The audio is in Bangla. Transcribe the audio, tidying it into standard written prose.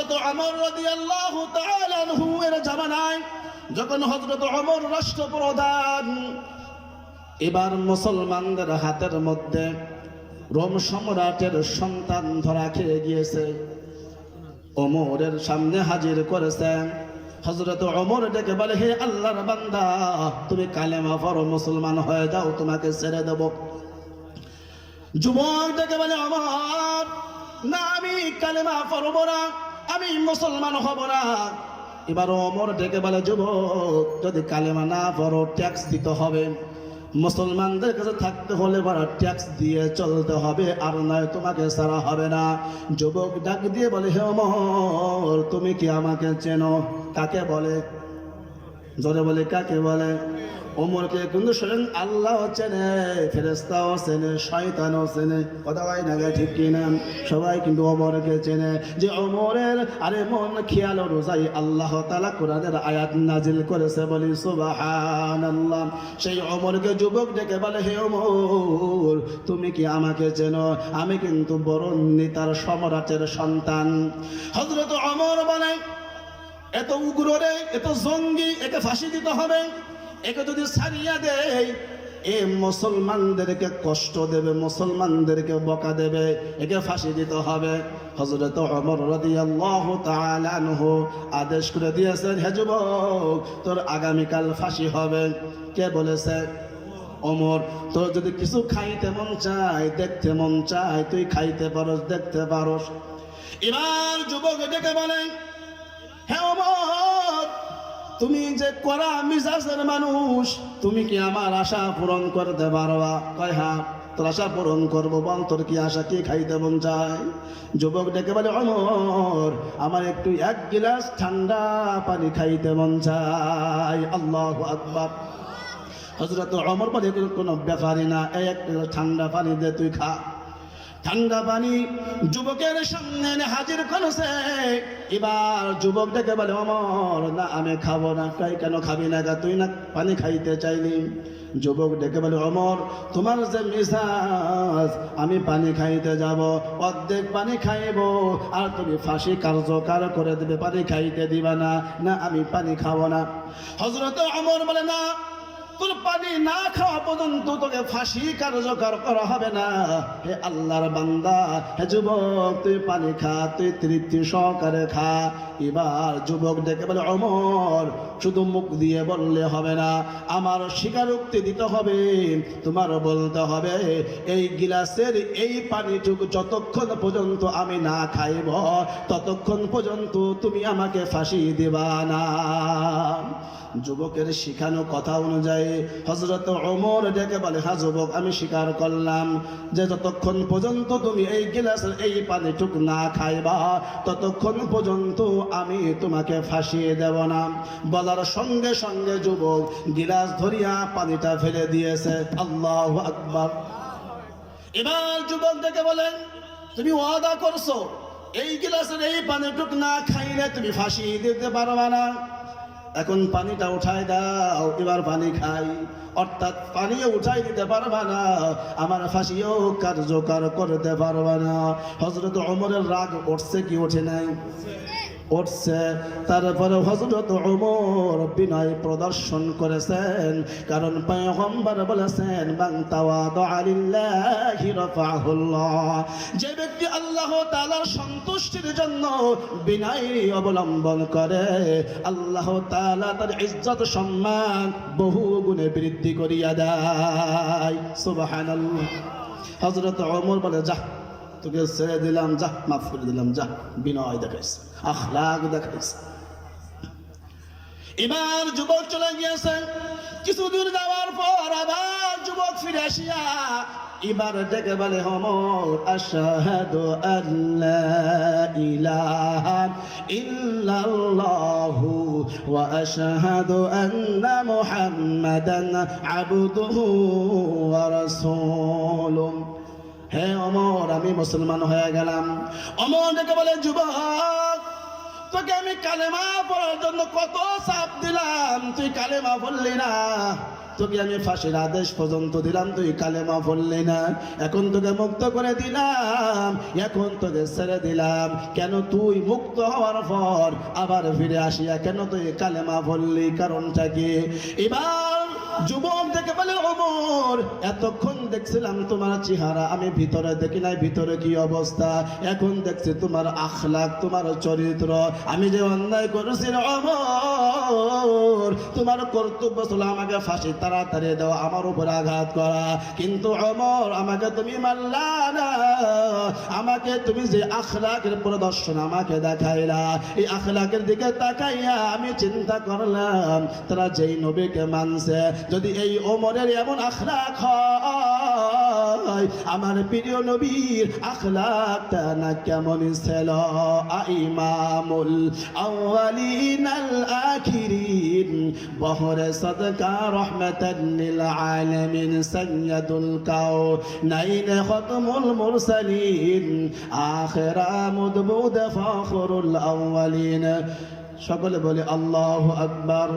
হযরত ওমর রাদিয়াল্লাহু তাআলা আনহু এর জামানায় যখন হযরত ওমর রাষ্ট্রপ্রধান, এবার মুসলমানদের হাতের মধ্যে রোম সম্রাটের সন্তান ধরা খেয়ে গিয়েছে। ওমরের সামনে হাজির করেছেন। হযরত ওমর ডেকে বলে, হে আল্লাহর বান্দা, তুমি কালেমা পড়ো, মুসলমান হয়ে যাও, তোমাকে ছেড়ে দেব। যুবক ডেকে বলে, ওমর না, আমি কালেমা পড়ব না, আমি মুসলমান হব না। এবার ওমর ডেকে বলে, যুবক, যদি কালেমা না পড়ো ট্যাক্স দিতে হবে, মুসলমানদের কাছে থাকতে হলে বড় ট্যাক্স দিয়ে চলতে হবে, আর নয় তোমাকে ছাড়া হবে না। যুবক ডাক দিয়ে বলে, হে ওমর, তুমি কি আমাকে চেনো? কাকে বলে? জোরে বলে, কাকে বলে? ওমরকে কিন্তু স্বয়ং আল্লাহ চেনে, ফেরেশতাও চেনে, শয়তানও চেনে। কথা হয় না, ঠিক কিনা? সবাই কিন্তু ওমরকে চেনে। যে ওমরের আরে মন খেয়াল অনুযায়ী আল্লাহ তাআলা কোরআনের আয়াত নাজিল করেছে, বলি সুবহানাল্লাহ। সেই ওমরকে যুবক ডেকে বলে, হে ওমর, তুমি কি আমাকে চেনো? আমি কিন্তু বড় নেতার সম্রাটের সন্তান। হযরত ওমর বলে, এত উগ্র রে, এত জঙ্গি, একে ফাঁসি দিতে হবে। একে যদি ছাড়িয়ে দেয়, এ মুসলমানদেরকে কষ্ট দেবে, মুসলমানদেরকে বকা দেবে, একে ফাঁসি দিতে হবে। হযরত ওমর রাদিয়াল্লাহু তাআলা আনহু আদেশ করে দিয়েছেন, হে যুবক, তোর আগামীকাল ফাঁসি হবে। কে বলেছে? ওমর। তোর যদি কিছু খাইতে মন চায়, দেখতে মন চায়, তুই খাইতে পারস, দেখতে পারস। এবার যুবক ডেকে বলে, হে ওমর, তুমি যে কড়া মিজাজের মানুষ, তুমি কি আমার আশা পূরণ করতে পারবা? কয় হ্যাঁ, তোর আশা পূরণ করবো। বল, তোর কি আশা, কি খাইতে মন চায়? যুবক ডেকে বলে, ওমর, আমার একটু এক গিলাস ঠান্ডা পানি খাইতে মন চায়। আল্লাহু আকবার। হযরত ওমর বলে, কোনো ব্যাপারই না, এক ঠান্ডা পানি দে, তুই খা। ঠান্ডা পানি যুবকের সামনে হাজির করেছে। এবার যুবক ডেকে বলে, ওমর না, আমি খাবো না। কেন খাবি না? তুই না পানি খাইতে চাইলি। যুবক ডেকে বলে, ওমর, তোমার যে মিজাজ, আমি পানি খাইতে যাব, অর্ধেক পানি খাইব, আর তুমি ফাঁসি কার্যকর করে দেবে, পানি খাইতে দিবা না। না, আমি পানি খাবো না। হযরত ওমর বলে, না, তোর পানি না খাওয়া পর্যন্ত তোকে ফাঁসি কার্যকর করা হবে না। হে আল্লাহর বান্দা, হে যুবক, তুই পানি খা, তুই তৃপ্তি সহকারে খা। এবার যুবক ডেকে বলে, ওমর, শুধু মুখ দিয়ে বললে হবে না, আমার স্বীকারোক্তি দিতে হবে। তোমার বলতে হবে, এই গিলাসের এই পানিটুকু যতক্ষণ পর্যন্ত আমি না খাইব, ততক্ষণ পর্যন্ত তুমি আমাকে ফাঁসি দিবা না। যুবকের শিখানো কথা অনুযায়ী হযরত ওমর ডেকে বলে, হ্যাঁ যুবক, আমি স্বীকার করলাম যে যতক্ষণ পর্যন্ত তুমি এই গিলাসের এই পানিটুকু না খাইবা, ততক্ষণ পর্যন্ত আমি তোমাকে ফাঁসিয়ে দেব না। বলার সঙ্গে সঙ্গে যুবক গিলাস ধরিয়া পানিটা ফেলে দিয়েছে। আল্লাহু আকবার। এবার যুবক ডেকে বলেন, তুমি ওয়াদা করছো এই গিলাসের এই পানিটুকু না খাইলে তুমি ফাঁসি দিতে পারবা না। এখন পানিটা উঠাই দাও, এবার পানি খাই। অর্থাৎ পানিও উঠাই দিতে পারবা না, আমার ফাঁসিও কার্যকর করতে পারবা না। হযরত ওমরের রাগ উঠছে কি ওঠে নাই? উঠছে। তারপরে হযরত ওমর বিনয় প্রদর্শন করেছেন, কারণ পয়গম্বর বলেছেন, মান তাওয়াদা লিল্লাহি রাফাহুল্লাহ। যে ব্যক্তি আল্লাহ তাআলার সন্তুষ্টির জন্য বিনয় অবলম্বন করে, আল্লাহ তাআলা তার ইজ্জত সম্মান বহু গুণে বৃদ্ধি করিয়া দেয়। সুবহানাল্লাহ। হযরত ওমর বলে, যা, তোকে ছেড়ে দিলাম, যা, মাফ করে দিলাম, যা। বিনয় দেখাইছে, আখলাক দেখাইছে। এবার যুবক চলে গিয়েছে। কিছু দূর যাওয়ার পর আবার যুবক ফিরে আসিয়া এবার ডেকে বলে, ওমর, আশহাদু আল্লা ইলাহা ইল্লাল্লাহু ওয়া আশহাদু আন্না মুহাম্মাদান আবদুহু ওয়া রাসূলুহু। হে ওমর, আমি মুসলমান হয়ে গেলাম। ওমর ডেকে বলে, যুবক, তোকে আমি কালেমা পড়ার জন্য কত চাপ দিলাম, তুই কালেমা বললি না। তোকে আমি ফাঁসির আদেশ পর্যন্ত দিলাম, তুই কালেমা পড়লি না, এখন তোকে মুক্ত করে দিলাম, এখন তোকে ছেড়ে দিলাম, কেন তুই মুক্ত হওয়ার পর আবার ফিরে আসিয়া কেন তুই কালেমা পড়লি, কারণটা কি? এবার যুবক দেখে বলে, ওমর এতক্ষণ দেখছিলাম তোমার চেহারা, আমি ভিতরে দেখি নাই ভিতরে কি অবস্থা, এখন দেখছি তোমার আখলাক, তোমার চরিত্র, আমি যে অন্যায় করেছি ওমর, তোমার কর্তব্য ছিল আমাকে ফাঁসি তাড়াতাড়ি দেওয়া, আমার উপর আঘাত করা, কিন্তু ওমর আমাকে তুমি মারলা না, আমাকে তুমি যে আখলাকের প্রদর্শন আমাকে দেখাইলা, এই আখলাকের দিকে তাকাইয়া আমি চিন্তা করলাম তারা যেই নবীকে মানছে, যদি এই ওমরের এমন আখলাক হয়, আমার প্রিয় নবীর আখলাকটা না কেমন ছিল? ইমামুল আউয়ালিন আল আখিরিন বহরে সাদকা রহমাতান লিল আলামিন সাইয়্যিদুল কাউনাইন খাতমুল মুরসালিন আখিরা মুদবুদ ফখরুল আউয়ালিন। সকলে বলে আল্লাহু আকবার।